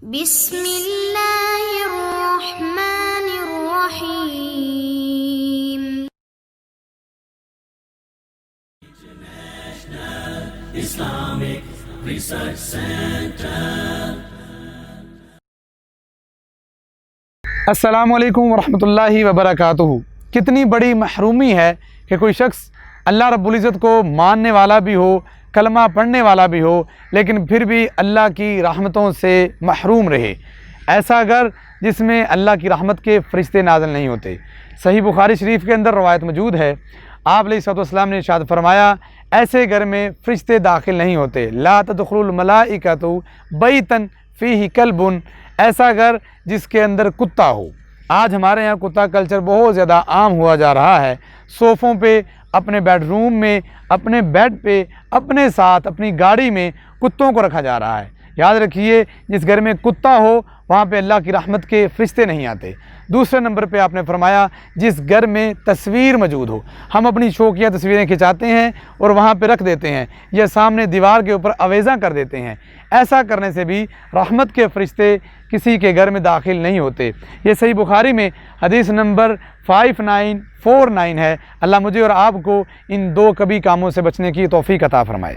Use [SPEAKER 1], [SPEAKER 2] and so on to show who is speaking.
[SPEAKER 1] بسم اللہ الرحمن الرحیم۔
[SPEAKER 2] Islamic Research Center.
[SPEAKER 3] السلام علیکم ورحمۃ اللہ وبرکاتہ۔ کتنی بڑی محرومی ہے کہ کوئی شخص اللہ رب العزت کو ماننے والا بھی ہو، کلمہ پڑھنے والا بھی ہو، لیکن پھر بھی اللہ کی رحمتوں سے محروم رہے۔ ایسا گھر جس میں اللہ کی رحمت کے فرشتے نازل نہیں ہوتے۔ صحیح بخاری شریف کے اندر روایت موجود ہے، آپ علیہ الصلوۃ والسلام نے ارشاد فرمایا، ایسے گھر میں فرشتے داخل نہیں ہوتے۔ لا تدخل الملائکۃ بیتا فیہ کلب، ایسا گھر جس کے اندر کتا ہو۔ آج ہمارے یہاں کتا کلچر بہت زیادہ عام ہوا جا رہا ہے۔ صوفوں پہ، اپنے بیڈ روم میں، اپنے بیڈ پہ، اپنے ساتھ، اپنی گاڑی میں کتوں کو رکھا جا رہا ہے۔ یاد رکھیے، جس گھر میں کتا ہو وہاں پہ اللہ کی رحمت کے فرشتے نہیں آتے۔ دوسرے نمبر پہ آپ نے فرمایا، جس گھر میں تصویر موجود ہو، ہم اپنی شوقیہ تصویریں کھنچاتے ہیں اور وہاں پہ رکھ دیتے ہیں یا سامنے دیوار کے اوپر آویزاں کر دیتے ہیں، ایسا کرنے سے بھی رحمت کے فرشتے کسی کے گھر میں داخل نہیں ہوتے۔ یہ صحیح بخاری میں حدیث نمبر 5949 ہے۔ اللہ مجھے اور آپ کو ان دو کبھی کاموں سے بچنے کی توفیق عطا فرمائے۔